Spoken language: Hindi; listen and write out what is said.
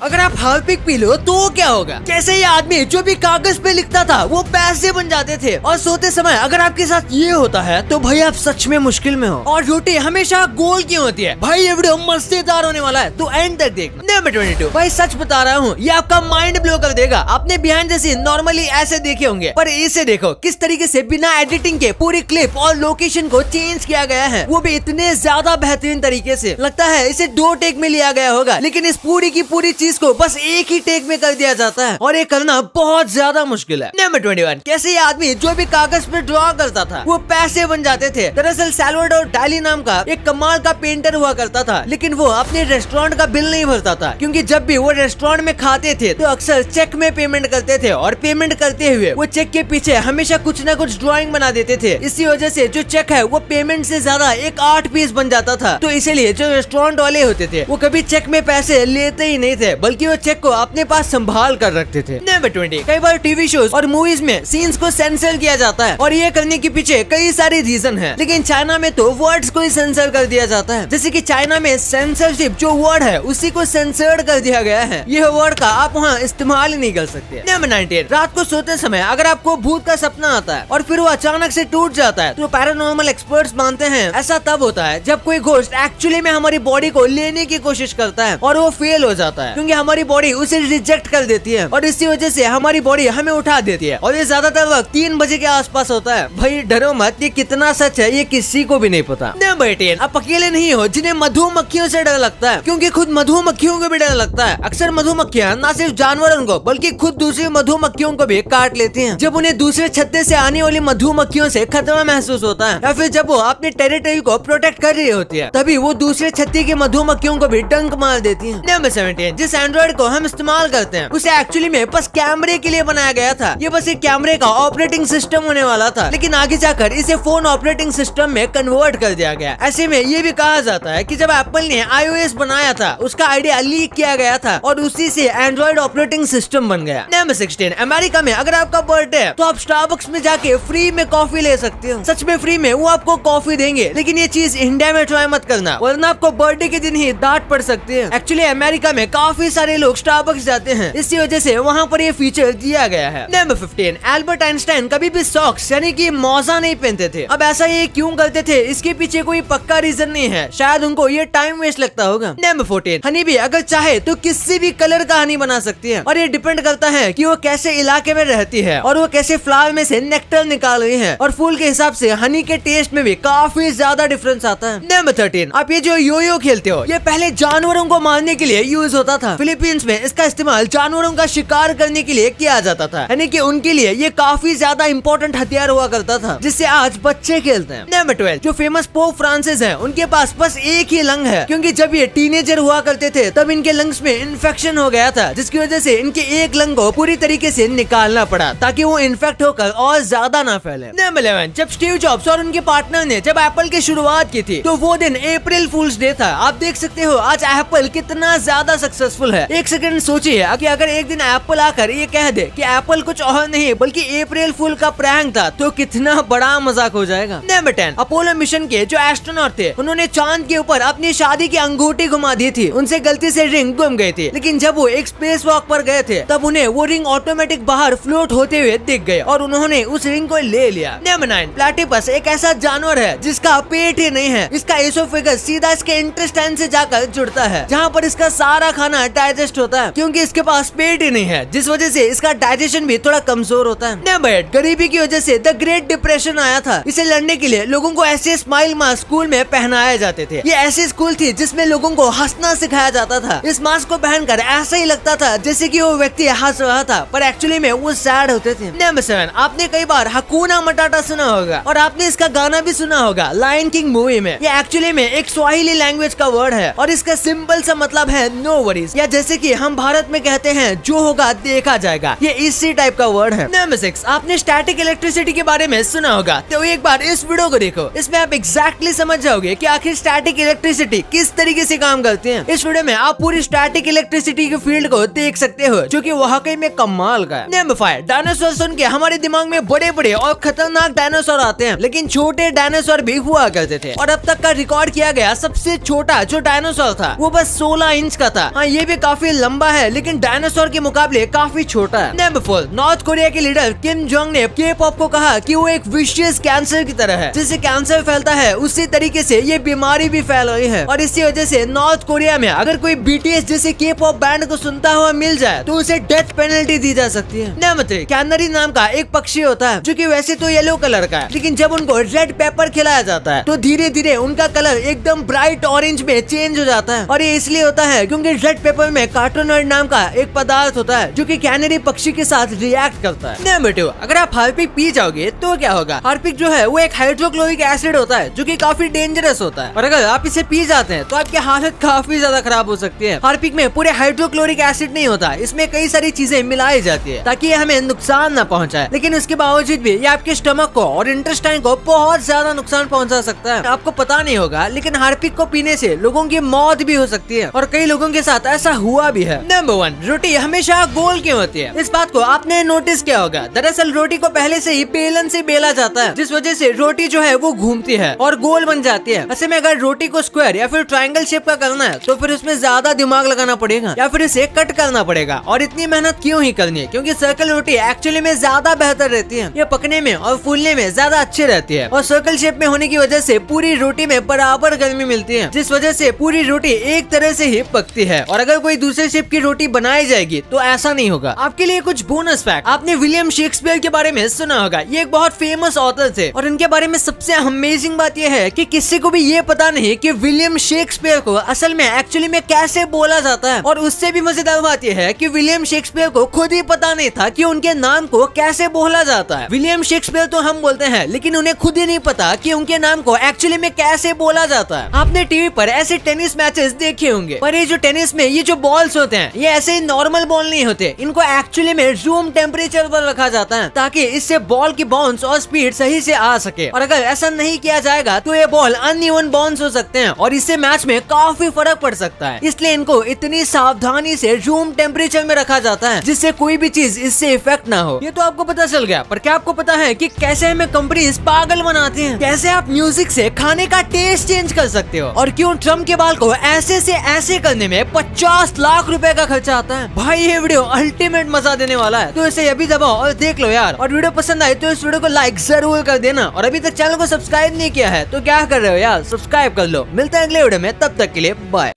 अगर आप हार्पिक पी लो तो क्या होगा? कैसे ये आदमी जो भी कागज पे लिखता था वो पैसे बन जाते थे। और सोते समय अगर आपके साथ ये होता है तो भाई आप सच में मुश्किल में हो। और रोटी हमेशा गोल क्यों होती है? भाई ये वीडियो मजेदार होने वाला है तो एंड तक देख। नंबर 22, भाई सच बता रहा हूँ ये आपका माइंड ब्लो कर देगा। आपने बिहाइंड द सीन नॉर्मली ऐसे देखे होंगे, पर इसे देखो किस तरीके से बिना एडिटिंग के पूरी क्लिप और लोकेशन को चेंज किया गया है, वो भी इतने ज्यादा बेहतरीन तरीके से। लगता है इसे 2 टेक में लिया गया होगा, लेकिन इस पूरी की पूरी चीज को बस एक ही टेक में कर दिया जाता है और ये करना बहुत ज्यादा मुश्किल है। नंबर 21, कैसे ये आदमी जो भी कागज पे ड्रॉ करता था वो पैसे बन जाते थे। दरअसल सैल्वाडोर डाली नाम का एक कमाल का पेंटर हुआ करता था, लेकिन वो अपने रेस्टोरेंट का बिल नहीं भरता था, क्योंकि जब भी वो रेस्टोरेंट में खाते थे तो अक्सर चेक में पेमेंट करते थे और पेमेंट करते हुए वो चेक के पीछे हमेशा कुछ न कुछ ड्राइंग बना देते थे। इसी वजह से जो चेक है वो पेमेंट से ज्यादा एक आर्ट पीस बन जाता था। तो इसीलिए जो रेस्टोरेंट वाले होते थे वो कभी चेक में पैसे लेते ही नहीं थे, बल्कि वो चेक को अपने पास संभाल कर रखते थे। नंबर 20, कई बार टीवी शोज और मूवीज में सीन्स को सेंसर किया जाता है और ये करने के पीछे कई सारे रीजन है, लेकिन चाइना में तो वर्ड्स को ही सेंसर कर दिया जाता है। जैसे कि चाइना में सेंसरशिप जो वर्ड है उसी को सेंसर्ड कर दिया गया है। यह वर्ड का आप वहाँ इस्तेमाल ही नहीं कर सकते। नंबर 19, रात को सोते समय अगर आपको भूत का सपना आता है और फिर वो अचानक से टूट जाता है तो पैरानॉर्मल एक्सपर्ट्स मानते हैं ऐसा तब होता है जब कोई घोस्ट एक्चुअली में हमारी बॉडी को लेने की कोशिश करता है और वो फेल हो जाता है, क्योंकि हमारी बॉडी उसे रिजेक्ट कर देती है और इसी वजह से हमारी बॉडी हमें उठा देती है। और ये ज्यादातर वक्त 3 बजे के आसपास होता है। भाई डरो मत, ये कितना सच है ये किसी को भी नहीं पता। नंबर 18, आप अकेले नहीं हो जिन्हें मधुमक्खियों से डर लगता है, क्योंकि खुद मधुमक्खियों को भी डर लगता है। अक्सर मधुमक्खियां न सिर्फ जानवरों को बल्कि खुद दूसरी मधुमक्खियों को भी काट लेती हैं। जब उन्हें दूसरे छत्ते से आने वाली मधुमक्खियों से खतरा महसूस होता है या फिर जब वो अपने टेरिटरी को प्रोटेक्ट कर रही होती है, तभी वो दूसरे छत्ते की मधुमक्खियों को भी डंक मार देती है। नंबर 17, जिस एंड्रॉइड को हम इस्तेमाल करते हैं उसे एक्चुअली में बस कैमरे के लिए बनाया गया था। ये बस एक कैमरे का ऑपरेटिंग सिस्टम होने वाला था, लेकिन आगे जाकर इसे फोन ऑपरेटिंग सिस्टम में कन्वर्ट कर दिया गया। ऐसे में ये भी कहा जाता है कि जब एप्पल ने iOS बनाया था उसका आइडिया लीक किया गया था और उसी से एंड्रॉइड ऑपरेटिंग सिस्टम बन गया। नंबर 16, अमेरिका में अगर आपका बर्थडे है तो आप स्टारबक्स में जाके फ्री में कॉफी ले सकते हो। सच में फ्री में वो आपको कॉफी देंगे, लेकिन ये चीज इंडिया में ट्राई मत करना, वरना आपको बर्थडे के दिन ही डांट पड़ सकती है। एक्चुअली अमेरिका में काफी सारे लोग स्टारबक्स जाते हैं, इसी वजह से वहाँ पर ये फीचर दिया गया है। नंबर 15, एल्बर्ट आइंस्टाइन कभी भी सॉक्स यानी कि मोजा नहीं पहनते थे। अब ऐसा ये क्यों करते थे इसके पीछे कोई पक्का रीजन नहीं है, शायद उनको ये टाइम वेस्ट लगता होगा। नंबर 14, हनी भी अगर चाहे तो किसी भी कलर का हनी बना सकती है और ये डिपेंड करता है कि वो कैसे इलाके में रहती है और वो कैसे फ्लावर में से नेक्टर निकाल रही है, और फूल के हिसाब से हनी के टेस्ट में भी काफी ज्यादा डिफरेंस आता है। नंबर 13, आप ये जो यो खेलते हो ये पहले जानवरों को मारने के लिए यूज होता था। फिलीपींस में इसका इस्तेमाल जानवरों का शिकार करने के लिए किया जाता था, यानी कि उनके लिए ये काफी ज्यादा इंपॉर्टेंट हथियार हुआ करता था जिससे आज बच्चे खेलते हैं। नंबर 12, जो फेमस पोप फ्रांसिस हैं उनके पास बस एक ही लंग है, क्योंकि जब ये टीनेजर हुआ करते थे तब इनके लंग्स में इन्फेक्शन हो गया था, जिसकी वजह से इनके एक लंग को पूरी तरीके से निकालना पड़ा ताकि वो इन्फेक्ट होकर और ज्यादा ना फैले। नंबर 11, जब स्टीव जॉब्स और उनके पार्टनर ने जब एप्पल की शुरुआत की थी तो वो दिन अप्रैल फूल्स डे था। आप देख सकते हो आज एप्पल कितना ज्यादा सक्सेसफुल है। एक सेकंड सोचिए कि अगर एक दिन एप्पल आकर ये कह दे कि एप्पल कुछ और नहीं बल्कि अप्रैल फूल का प्रैंक था तो कितना बड़ा मजाक हो जाएगा। नंबर 10, अपोलो मिशन के जो एस्ट्रोनॉट थे उन्होंने चांद के ऊपर अपनी शादी की अंगूठी घुमा दी थी। उनसे गलती से रिंग गुम गई थी, लेकिन जब वो एक स्पेस वॉक पर गए थे तब उन्हें वो रिंग ऑटोमेटिक बाहर फ्लोट होते हुए दिख गए और उन्होंने उस रिंग को ले लिया। नंबर 9, प्लेटिपस एक ऐसा जानवर है जिसका पेट ही नहीं है। इसका एसोफेगस सीधा इसके इंटेस्टाइन से जाकर जुड़ता है, जहाँ पर इसका सारा खाना डाइजेस्ट होता है, क्योंकि इसके पास पेट ही नहीं है, जिस वजह से इसका डाइजेशन भी थोड़ा कमजोर होता है। नंबर 8, गरीबी की वजह से द ग्रेट डिप्रेशन आया था। इसे लड़ने के लिए लोगों को ऐसे स्माइल मास्क स्कूल में पहनाए जाते थे। ये ऐसी स्कूल थी जिसमें लोगों को हंसना सिखाया जाता था। इस मास्क को पहनकर ऐसा ही लगता था जैसे कि वो व्यक्ति हंस रहा था, पर एक्चुअली में वो सैड होते थे। नंबर 7, आपने कई बार हकूना मटाटा सुना होगा और आपने इसका गाना भी सुना होगा लायन किंग मूवी में। ये एक्चुअली में एक स्वाहिली लैंग्वेज का वर्ड है और इसका सिंपल सा मतलब है नो वरीज, या जैसे कि हम भारत में कहते हैं जो होगा देखा जाएगा। ये इसी टाइप का वर्ड है। नंबर 6, आपने स्टैटिक इलेक्ट्रिसिटी के बारे में सुना होगा, तो एक बार इस वीडियो को देखो, इसमें आप एग्जैक्टली समझ जाओगे कि आखिर स्टैटिक इलेक्ट्रिसिटी किस तरीके से काम करती है। इस वीडियो में आप पूरी स्टैटिक इलेक्ट्रिसिटी के फील्ड को देख सकते हो, जो कि वाकई में कमाल का है। नंबर 5, डायनासोर सुन के हमारे दिमाग में बड़े बड़े और खतरनाक डायनासोर आते हैं, लेकिन छोटे डायनासोर भी हुआ करते थे और अब तक का रिकॉर्ड किया गया सबसे छोटा जो डायनासोर था वो बस 16 इंच का था। हाँ, ये भी काफी लंबा है लेकिन डायनासोर के मुकाबले काफी छोटा है। नंबर 4, नॉर्थ कोरिया के लीडर किम जोंग ने के पॉप को कहा कि वो एक विशियस कैंसर की तरह है। जैसे कैंसर फैलता है उसी तरीके से ये बीमारी भी फैल रही है और इसी वजह से नॉर्थ कोरिया में अगर कोई बीटीएस जैसे के पॉप बैंड को सुनता हुआ मिल जाए तो उसे डेथ पेनल्टी दी जा सकती है। नंबर 3, कैनरी नाम का एक पक्षी होता है जो कि वैसे तो येलो कलर का है, लेकिन जब उनको रेड पेपर खिलाया जाता है तो धीरे धीरे उनका कलर एकदम ब्राइट ऑरेंज में चेंज हो जाता है। और ये इसलिए होता है क्योंकि रेड पेपर में कार्टोनॉइड नाम का एक पदार्थ होता है जो कि कैनरी पक्षी के साथ रिएक्ट करता है। नंबर 2, अगर आप हार्पिक पी जाओगे तो क्या होगा। हार्पिक जो है वो एक हाइड्रोक्लोरिक एसिड होता है जो कि काफी डेंजरस होता है और अगर आप इसे पी जाते हैं तो आपकी हालत काफी ज्यादा खराब हो सकती है। हार्पिक में पूरे हाइड्रोक्लोरिक एसिड नहीं होता, इसमें कई सारी चीजें मिलाई जाती है ताकि ये हमें नुकसान न पहुंचाए, लेकिन उसके बावजूद भी ये आपके स्टमक को और इंटेस्टाइन को बहुत ज्यादा नुकसान पहुंचा सकता है। आपको पता नहीं होगा लेकिन हार्पिक को पीने से लोगों की मौत भी हो सकती है और कई लोगों के साथ ऐसा हुआ भी है। नंबर 1, रोटी हमेशा गोल क्यों होती है। इस बात को आपने नोटिस किया होगा। दरअसल रोटी को पहले से ही बेलन से बेला जाता है जिस वजह से रोटी जो है वो घूमती है और गोल बन जाती है। ऐसे में अगर रोटी को स्क्वायर या फिर ट्रायंगल शेप का करना है तो फिर उसमें ज्यादा दिमाग लगाना पड़ेगा या फिर इसे कट करना पड़ेगा। और इतनी मेहनत क्यों ही करनी है, क्योंकि सर्कल रोटी एक्चुअली में ज्यादा बेहतर रहती है। ये पकने में और फूलने में ज्यादा अच्छी रहती है और सर्कल शेप में होने की वजह से पूरी रोटी में बराबर गर्मी मिलती है जिस वजह से पूरी रोटी एक तरह से ही पकती है। और अगर कोई दूसरे शेप की रोटी बनाई जाएगी तो ऐसा नहीं होगा। आपके लिए कुछ बोनस फैक्ट, आपने विलियम शेक्सपियर के बारे में सुना होगा। ये एक बहुत फेमस ऑथर थे और इनके बारे में सबसे अमेजिंग बात यह है कि किसी को भी ये पता नहीं कि विलियम शेक्सपियर को असल में एक्चुअली में कैसे बोला जाता है। और उससे भी मजेदार बात यह है कि विलियम शेक्सपियर को खुद ही पता नहीं था कि उनके नाम को कैसे बोला जाता है। विलियम शेक्सपियर तो हम बोलते हैं लेकिन उन्हें खुद ही नहीं पता कि उनके नाम को एक्चुअली में कैसे बोला जाता है। आपने टीवी पर ऐसे टेनिस मैचेस देखे होंगे, पर ये जो टेनिस में ये जो बॉल्स होते हैं ये ऐसे नॉर्मल बॉल नहीं होते, इनको एक्चुअली में रूम टेम्परेचर पर रखा जाता है ताकि इससे बॉल की बाउंस और स्पीड सही से आ सके। और अगर ऐसा नहीं किया जाएगा तो ये बॉल अनइवन बाउंस हो सकते हैं और इससे मैच में काफी फर्क पड़ सकता है। इसलिए इनको इतनी सावधानी से रूम टेम्परेचर में रखा जाता है जिससे कोई भी चीज इससे इफेक्ट ना हो। ये तो आपको पता चल गया, पर क्या आपको पता है कि कैसे हमें कंपनीज पागल बनाती हैं? कैसे आप म्यूजिक से खाने का टेस्ट चेंज कर सकते हो और क्यों ट्रम्प के बाल को ऐसे से ऐसे करने में 50 लाख रुपए का खर्चा आता है। भाई ये वीडियो अल्टीमेट मजा देने वाला है, तो इसे अभी दबाओ और देख लो यार। और वीडियो पसंद आए तो इस वीडियो को लाइक जरूर कर देना और अभी तक चैनल को सब्सक्राइब नहीं किया है तो क्या कर रहे हो यार, सब्सक्राइब कर लो। मिलते हैं अगले वीडियो में, तब तक के लिए बाय।